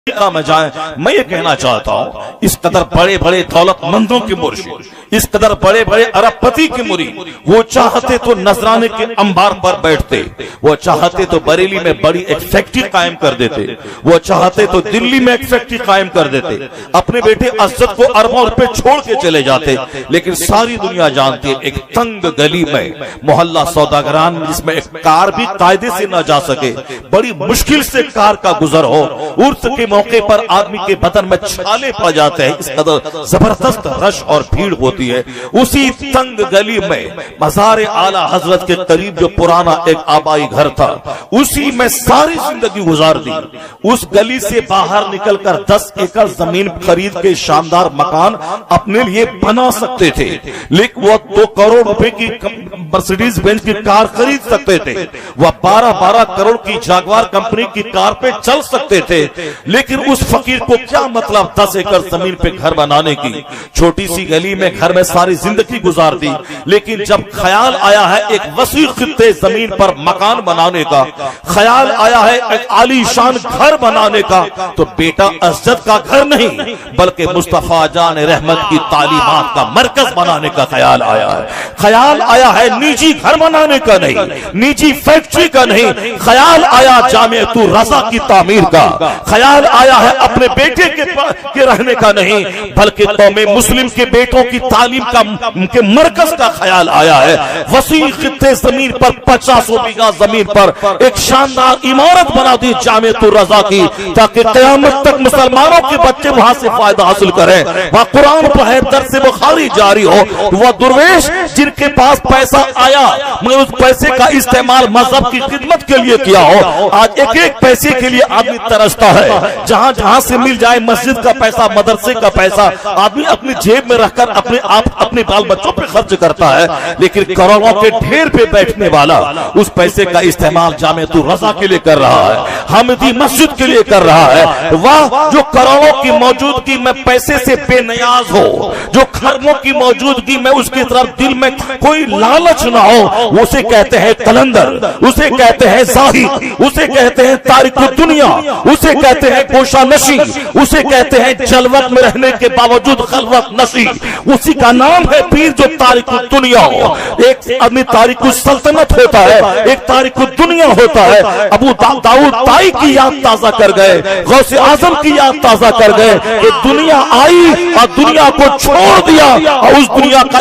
में जाए। मैं ये कहना चाहता हूँ, इस कदर बड़े बड़े दौलतमंदों के मुर्शिद, इस कदर बड़े बड़े अरबपति के मुरीद, वो चाहते तो नजराने के अंबार पर बैठते, वो चाहते तो बरेली में बड़ी एक फैक्ट्री कायम कर देते, वो चाहते तो दिल्ली में एक फैक्ट्री कायम कर देते, अपने बेटे असद को अरबों रुपए छोड़ के चले जाते। लेकिन सारी दुनिया जानती है, एक तंग गली में मोहल्ला सौदागरान में, जिसमें एक कार भी कायदे से न जा सके, बड़ी मुश्किल से कार का गुजर हो, उर्स के मौके पर आदमी के बदन में छाले पड़ जाते हैं, इस कदर जबरदस्त रश और भीड़ होती है। उसी तंग गली में मज़ार आला हजरत के करीब जो पुराना एक आबाई घर था, उसी में सारी जिंदगी गुजार दी। उस गली से बाहर निकलकर 10 एकड़ जमीन खरीद के शानदार मकान अपने लिए बना सकते थे, लेकिन वो 2 करोड़ रुपए की मर्सिडीज बेंज की कार खरीद सकते थे, वह 12-12 करोड़ की जागवार कंपनी की कार पे चल सकते थे। लेकिन उस फकीर को क्या मतलब 10 एकड़ जमीन पे घर बनाने की? छोटी सी गली में घर में सारी जिंदगी गुजार दी, लेकिन जब ख्याल आया है एक वसी खित्ते जमीन पर मकान बनाने का, ख्याल आया है एक आलीशान घर बनाने का, तो बेटा असद का घर नहीं बल्कि मुस्तफा जान रहमत की तालीमात का मरकज बनाने का ख्याल आया है। ख्याल आया है निजी घर बनाने का नहीं, निजी फैक्ट्री का नहीं, ख्याल आया जामिअतुर रज़ा की तामीर का, ख्याल आया है अपने बेटे के रहने का नहीं बल्कि कौमे मुस्लिम के बेटों की तालीम का के मरकज का ख्याल आया है। वसी खित्ते जमीन पर 50 बीघा जमीन पर एक शानदार इमारत बना दी जामिअतुर रज़ा की, ताकि क़यामत तक मुसलमानों के बच्चे वहां से फायदा हासिल करें, वहां कुरान पढ़े, दर्स बुखारी जारी हो। वह दुर्वेश जिनके पास पैसा आया, मगर उस पैसे का इस्तेमाल मजहब की खिदमत के लिए किया हो, आज एक एक पैसे के लिए आदमी तरसता है। जहां जहां से मिल जाए मस्जिद का पैसा, मदरसे का पैसा, आदमी अपनी जेब में रखकर अपने आप अपने बाल बच्चों पे खर्च करता है। लेकिन करोड़ों के ढेर पे बैठने वाला उस पैसे का इस्तेमाल जामिअतुर रज़ा के लिए कर रहा है, हमदी मस्जिद के लिए कर रहा है। वह जो करोड़ों की मौजूदगी में पैसे से बेनियाज हो, जो खरबों की मौजूदगी में उसकी तरफ दिल में कोई लालच ना हो, उसे कहते हैं कलंदर, उसे कहते हैं ज़ाहिद, उसे कहते हैं तारिकुद दुनिया, उसे कहते हैं गोशा नशी, उसे कहते हैं जलवत में रहने के बावजूद खलवत नशी। उसी का नाम है पीर जो तारिकुद दुनिया हो। एक आदमी तारिकुद सल्तनत होता है, एक तारिकुद दुनिया होता है। अबू दाऊद ताई की याद ताजा कर गए, गौसे आजम की याद ताजा कर गए कि दुनिया आई और दुनिया को छोड़ दिया और उस दुनिया का